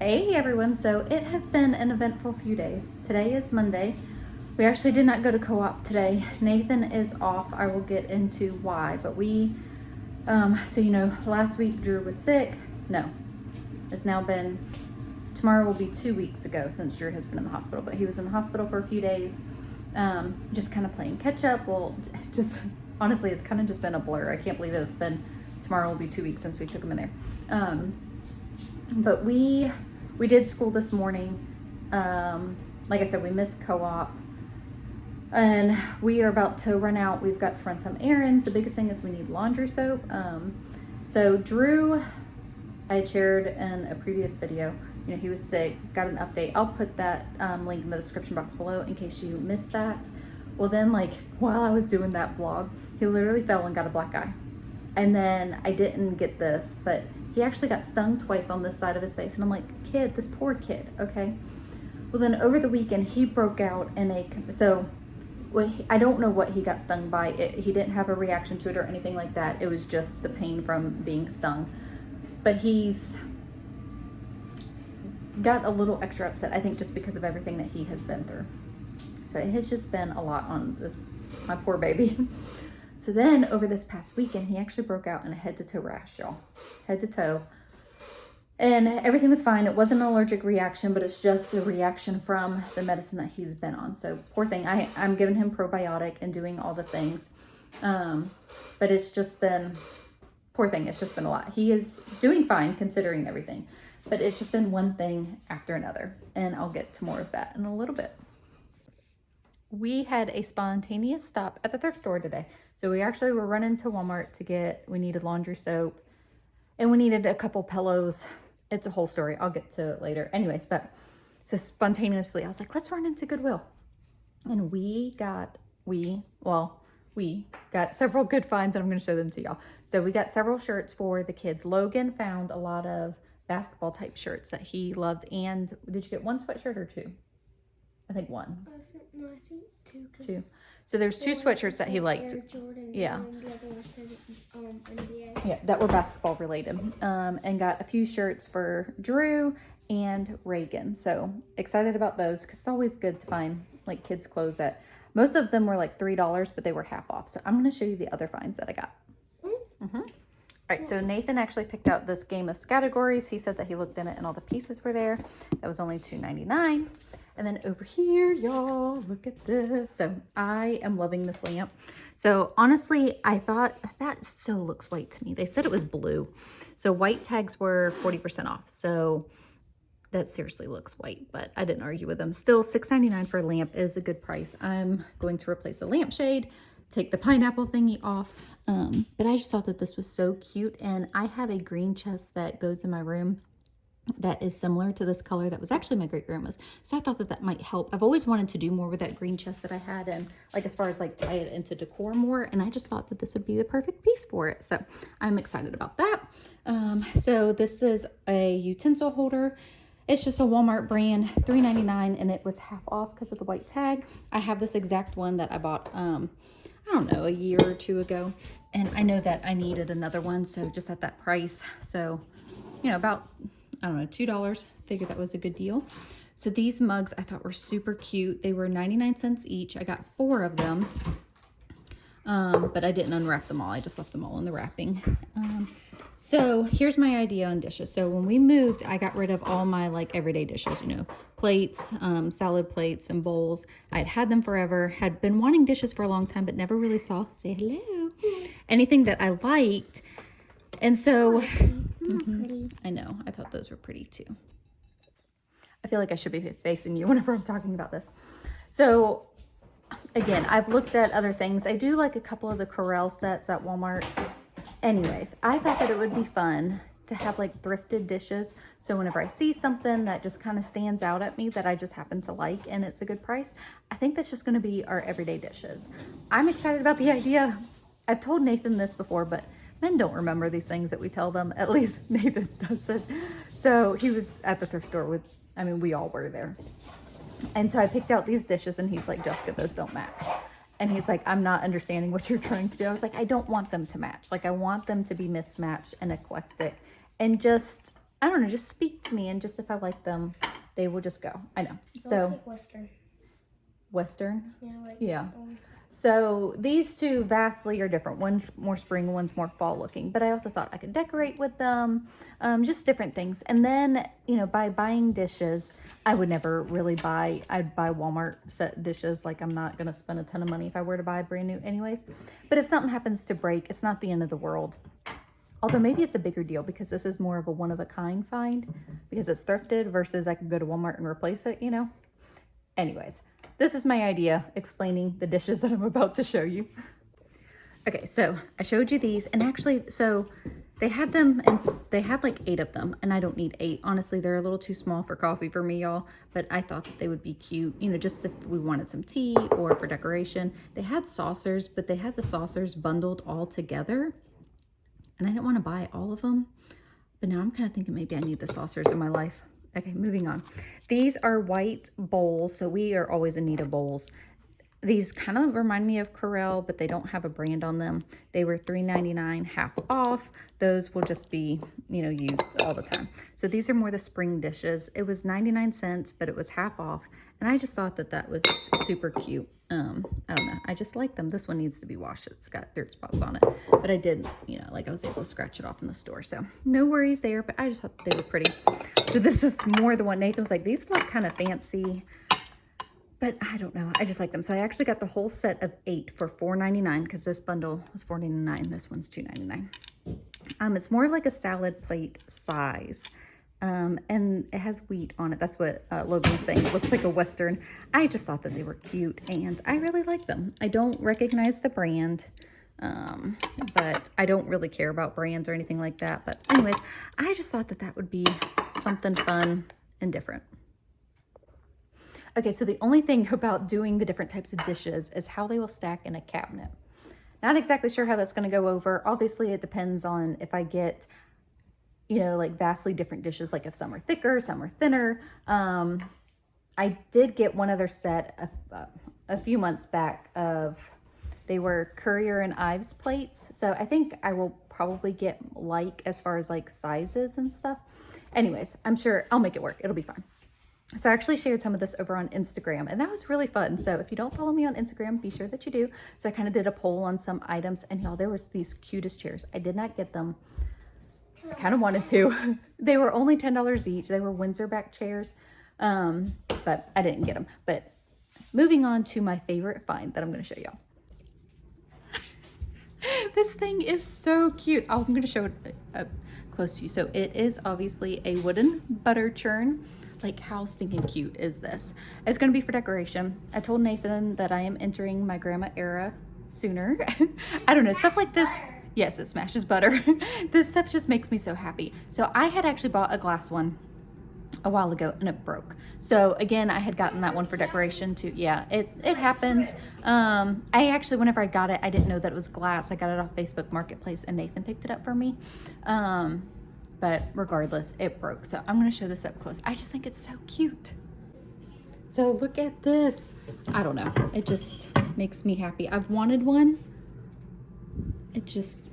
Hey everyone, so it has been an eventful few days. Today is Monday. We actually did not go to co-op today. Nathan is off. I will get into why, but last week Drew was sick. No, it's now been, tomorrow will be 2 weeks ago since Drew has been in the hospital, but he was in the hospital for a few days, just kind of playing catch up. Well, just honestly, it's kind of just been a blur. I can't believe that tomorrow will be 2 weeks since we took him in there. But we did school this morning. Like I said, we missed co-op and we are about to run out. We've got to run some errands. The biggest thing is we need laundry soap. So Drew, I had shared in a previous video, he was sick, got an update. I'll put that link in the description box below in case you missed that. Well, then while I was doing that vlog, he literally fell and got a black eye. And then I didn't get this, but he actually got stung twice on this side of his face. And I'm like, this poor kid, okay? Well, then over the weekend, he broke out in I don't know what he got stung by. He didn't have a reaction to it or anything like that. It was just the pain from being stung. But he's got a little extra upset, I think, just because of everything that he has been through. So it has just been a lot on my poor baby. So then over this past weekend, he actually broke out in a head to toe rash, y'all. Head to toe. And everything was fine. It wasn't an allergic reaction, but it's just a reaction from the medicine that he's been on. So poor thing. I'm giving him probiotic and doing all the things. But it's just been, poor thing, it's just been a lot. He is doing fine considering everything. But it's just been one thing after another. And I'll get to more of that in a little bit. We had a spontaneous stop at the thrift store today. So we actually were running to Walmart we needed laundry soap and we needed a couple pillows. It's a whole story. I'll get to it later. Anyways, so spontaneously, I was like, let's run into Goodwill. And we got several good finds and I'm going to show them to y'all. So we got several shirts for the kids. Logan found a lot of basketball type shirts that he loved. And did you get one sweatshirt or two? I think one. I think two. Two. So there's two sweatshirts that he liked. Jordan, yeah. And the other one said NBA. Yeah, that were basketball related. And got a few shirts for Drew and Reagan. So excited about those because it's always good to find kids clothes most of them were $3, but they were half off. So I'm going to show you the other finds that I got. All right, so Nathan actually picked out this game of categories. He said that he looked in it and all the pieces were there. That was only $2.99. And then over here, y'all, look at this. So I am loving this lamp. So honestly, I thought that still looks white to me. They said it was blue. So white tags were 40% off. So that seriously looks white, but I didn't argue with them. Still, $6.99 for a lamp is a good price. I'm going to replace the lampshade, take the pineapple thingy off. But I just thought that this was so cute. And I have a green chest that goes in my room that is similar to this color that was actually my great grandma's. So I thought that might help. I've always wanted to do more with that green chest that I had and as far as tie it into decor more. And I just thought that this would be the perfect piece for it. So I'm excited about that. So this is a utensil holder. It's just a Walmart brand, $3.99, and it was half off because of the white tag. I have this exact one that I bought, I don't know, a year or two ago. And I know that I needed another one. So just at that price. So, about, I don't know, $2. Figured that was a good deal. So these mugs I thought were super cute. They were 99 cents each. I got 4 of them. But I didn't unwrap them all. I just left them all in the wrapping. So here's my idea on dishes. So when we moved, I got rid of all my everyday dishes, plates, salad plates and bowls. I'd had them forever, had been wanting dishes for a long time, but never really saw, say hello, anything that I liked. And so, I know, I thought those were pretty too. I feel like I should be facing you whenever I'm talking about this. So again, I've looked at other things. I do like a couple of the Corel sets at Walmart. Anyways, I thought that it would be fun to have thrifted dishes. So whenever I see something that just kind of stands out at me that I just happen to like and it's a good price, I think that's just going to be our everyday dishes. I'm excited about the idea. I've told Nathan this before, but men don't remember these things that we tell them. At least Nathan doesn't. So he was at the thrift store we all were there. And so I picked out these dishes and he's like, Jessica, those don't match. And he's like, I'm not understanding what you're trying to do. I was like, I don't want them to match. I want them to be mismatched and eclectic and just I don't know, just speak to me, and just if I like them, they will just go. I know. It So looks like Western. Western. Yeah, like Yeah. So these two vastly are different. One's more spring, one's more fall looking. But I also thought I could decorate with them, just different things. And then, you know, by buying dishes, I would never really buy, I'd buy Walmart set dishes. Like, I'm not going to spend a ton of money if I were to buy brand new anyways. But if something happens to break, it's not the end of the world. Although maybe it's a bigger deal because this is more of a one-of-a-kind find because it's thrifted versus I could go to Walmart and replace it, you know? Anyways, this is my idea explaining the dishes that I'm about to show you. Okay, so I showed you these, and actually, so they had them, and they had like 8 of them, and I don't need 8. Honestly, they're a little too small for coffee for me, y'all, but I thought that they would be cute, you know, just if we wanted some tea or for decoration. They had saucers, but they had the saucers bundled all together, and I didn't want to buy all of them, but now I'm kind of thinking maybe I need the saucers in my life. Okay, moving on. These are white bowls, so we are always in need of bowls. These kind of remind me of Corel, but they don't have a brand on them. They were $3.99, half off. Those will just be, you know, used all the time. So these are more the spring dishes. It was 99 cents, but it was half off. And I just thought that that was super cute. I don't know. I just like them. This one needs to be washed. It's got dirt spots on it. But I did, you know, like I was able to scratch it off in the store. So no worries there, but I just thought they were pretty. So this is more the one Nathan was like, these look kind of fancy. But I don't know. I just like them. So I actually got the whole set of 8 for $4.99 because this bundle was $4.99. This one's $2.99. It's more like a salad plate size. And it has wheat on it. That's what Logan was saying. It looks like a Western. I just thought that they were cute, and I really like them. I don't recognize the brand, but I don't really care about brands or anything like that. But anyways, I just thought that that would be something fun and different. Okay, so the only thing about doing the different types of dishes is how they will stack in a cabinet. Not exactly sure how that's going to go over. Obviously, it depends on if I get, you know, like vastly different dishes, like if some are thicker, some are thinner. I did get one other set a few months back of, they were Courier and Ives plates. So I think I will probably get like as far as like sizes and stuff. Anyways, I'm sure I'll make it work. It'll be fine. So I actually shared some of this over on Instagram, and that was really fun. So if you don't follow me on Instagram, be sure that you do. So I kind of did a poll on some items, and y'all, there was these cutest chairs. I did not get them. I kind of wanted to. They were only $10 each. They were Windsor back chairs, but I didn't get them. But moving on to my favorite find that I'm going to show y'all. This thing is so cute. Oh, I'm going to show it up close to you. So it is obviously a wooden butter churn. Like, how stinking cute is this? It's going to be for decoration. I told Nathan that I am entering my grandma era sooner. I don't know, stuff like this. Yes, it smashes butter. This stuff just makes me so happy. So I had actually bought a glass one a while ago and it broke. So again, I had gotten that one for decoration too. Yeah, it happens. I actually, whenever I got it, I didn't know that it was glass. I got it off Facebook Marketplace and Nathan picked it up for me. But regardless, it broke. So I'm going to show this up close. I just think it's so cute. So look at this. I don't know. It just makes me happy. I've wanted one. It just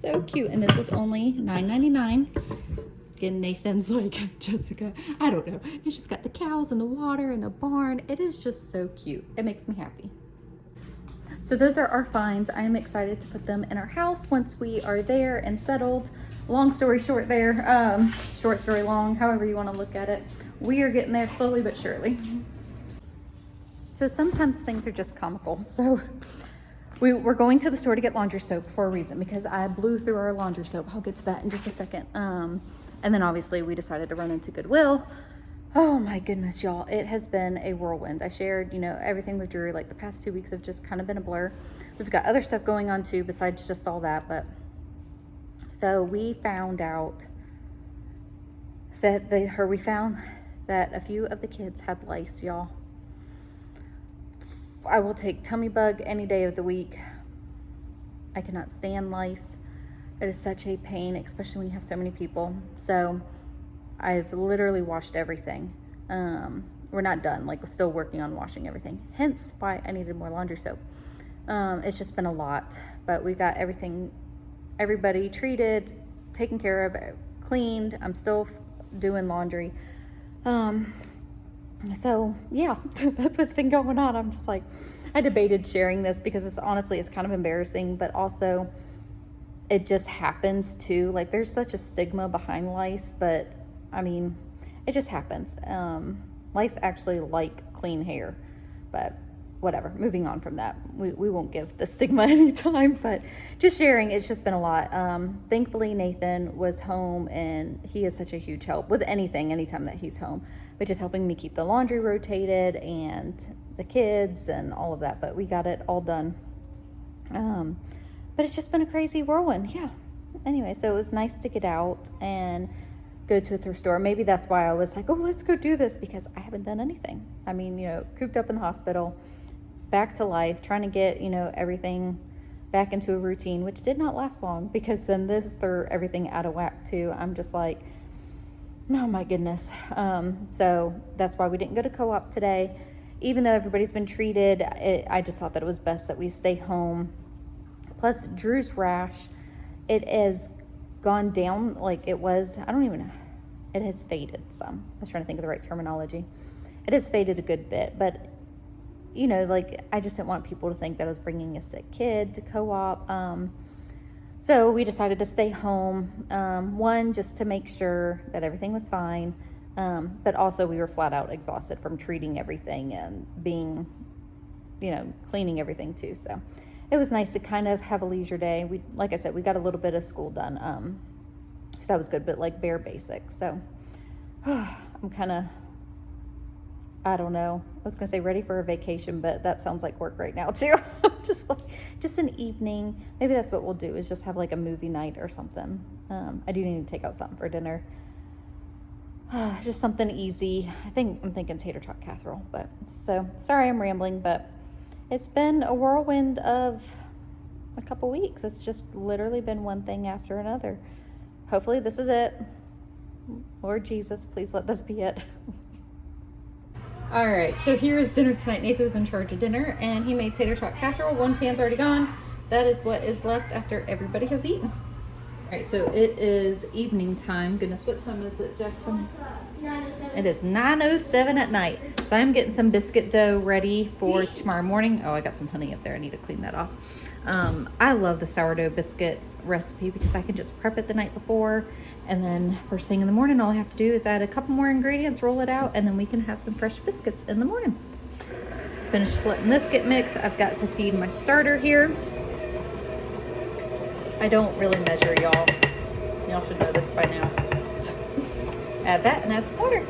so cute. And this was only $9.99. Again, Nathan's like, Jessica, I don't know. It's just got the cows and the water and the barn. It is just so cute. It makes me happy. So those are our finds. I am excited to put them in our house once we are there and settled. Long story short there, short story long, however you want to look at it. We are getting there slowly but surely. So sometimes things are just comical. So we're going to the store to get laundry soap for a reason, because I blew through our laundry soap. I'll get to that in just a second. And then obviously we decided to run into Goodwill. Oh my goodness, y'all. It has been a whirlwind. I shared, you know, everything with Drew. Like the past 2 weeks have just kind of been a blur. We've got other stuff going on too, besides just all that. But so we found out that we found that a few of the kids had lice, y'all. I will take tummy bug any day of the week. I cannot stand lice. It is such a pain, especially when you have so many people. So I've literally washed everything. We're not done, like we're still working on washing everything. Hence why I needed more laundry soap. It's just been a lot, but we got everybody treated, taken care of, cleaned. I'm still doing laundry. So yeah, that's what's been going on. I'm just like, I debated sharing this because it's kind of embarrassing, but also it just happens too. Like, there's such a stigma behind lice, but I mean, it just happens. Lice actually like clean hair, but whatever, moving on from that. We won't give the stigma any time, but just sharing, it's just been a lot. Thankfully Nathan was home, and he is such a huge help with anytime that he's home, but just helping me keep the laundry rotated and the kids and all of that. But we got it all done. But it's just been a crazy whirlwind. Yeah. Anyway, so it was nice to get out and go to a thrift store. Maybe that's why I was like, oh, let's go do this, because I haven't done anything. I mean, cooped up in the hospital, back to life, trying to get, everything back into a routine, which did not last long, because then this threw everything out of whack too. I'm just like, oh my goodness. So that's why we didn't go to co-op today. Even though everybody's been treated, I just thought that it was best that we stay home. Plus Drew's rash, it has gone down like it was, it has faded some. I was trying to think of the right terminology. It has faded a good bit, but I just didn't want people to think that I was bringing a sick kid to co-op. So we decided to stay home. One, just to make sure that everything was fine. But also we were flat out exhausted from treating everything and being, cleaning everything too. So it was nice to kind of have a leisure day. Like I said, we got a little bit of school done. So that was good, but like bare basics. So I'm kind of, I don't know. I was going to say ready for a vacation, but that sounds like work right now too. just an evening. Maybe that's what we'll do, is just have like a movie night or something. I do need to take out something for dinner. Just something easy. I'm thinking tater tot casserole, but so sorry I'm rambling, but it's been a whirlwind of a couple weeks. It's just literally been one thing after another. Hopefully this is it. Lord Jesus, please let this be it. All right, so here is dinner tonight. Nathan was in charge of dinner, and he made tater tot casserole. One pan's already gone. That is what is left after everybody has eaten. All right, so it is evening time. Goodness, what time is it, Jackson? 9:07. It is 9:07 at night. So I'm getting some biscuit dough ready for tomorrow morning. Oh, I got some honey up there. I need to clean that off. I love the sourdough biscuit recipe because I can just prep it the night before, and then first thing in the morning, all I have to do is add a couple more ingredients, roll it out, and then we can have some fresh biscuits in the morning. Finished splitting this get mix. I've got to feed my starter here. I don't really measure, y'all. Y'all should know this by now. Add that and add some water.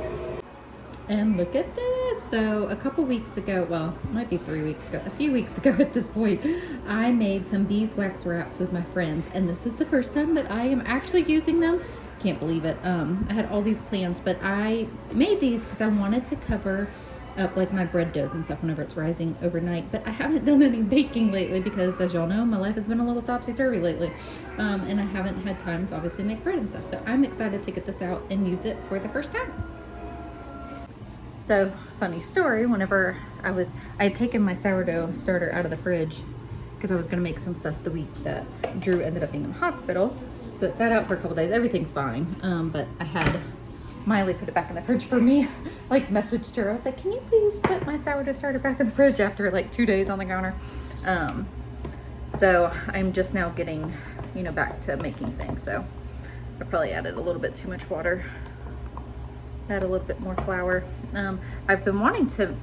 And look at this. So a couple weeks ago, well, it might be 3 weeks ago, a few weeks ago at this point, I made some beeswax wraps with my friends, and this is the first time that I am actually using them. Can't believe it. I had all these plans, but I made these because I wanted to cover up like my bread doughs and stuff whenever it's rising overnight, but I haven't done any baking lately because, as y'all know, my life has been a little topsy-turvy lately, and I haven't had time to obviously make bread and stuff. So I'm excited to get this out and use it for the first time. So, funny story, whenever I had taken my sourdough starter out of the fridge because I was going to make some stuff the week that Drew ended up being in the hospital. So it sat out for a couple days. Everything's fine. But I had Miley put it back in the fridge for me. Like, messaged her. I was like, can you please put my sourdough starter back in the fridge after like 2 days on the counter? So I'm just now getting, back to making things. So I probably added a little bit too much water. Add a little bit more flour. I've been wanting to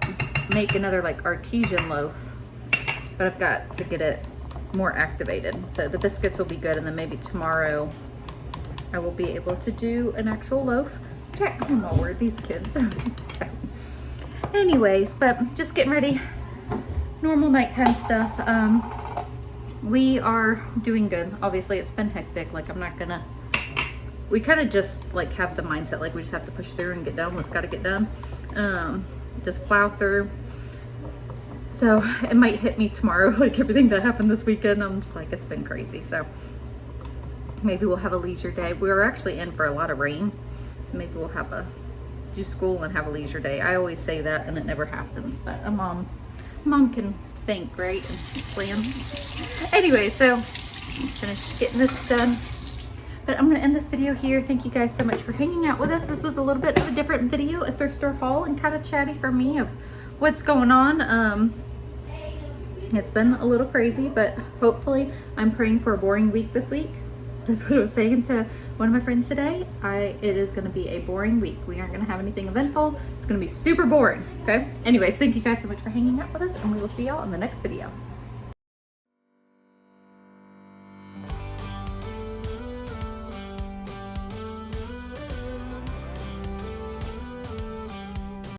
make another like artesian loaf, but I've got to get it more activated. So the biscuits will be good, and then maybe tomorrow I will be able to do an actual loaf. Oh my word, these kids. So, anyways, but just getting ready. Normal nighttime stuff. We are doing good. Obviously, it's been hectic. Like, we kind of just like have the mindset like we just have to push through and get done what's got to get done. Just plow through. So it might hit me tomorrow, like everything that happened this weekend. I'm just like, it's been crazy. So maybe we'll have a leisure day. We were actually in for a lot of rain, so maybe we'll do school and have a leisure day. I always say that and it never happens, but a mom can think, right, and plan. Anyway, so finish getting this done. But I'm gonna end this video here. Thank you guys so much for hanging out with us. This was a little bit of a different video, a thrift store haul, and kind of chatty for me of what's going on. It's been a little crazy, but hopefully I'm praying for a boring week this week. That's what I was saying to one of my friends today. It is gonna be a boring week. We aren't gonna have anything eventful. It's gonna be super boring, okay? Anyways, thank you guys so much for hanging out with us, and we will see y'all in the next video.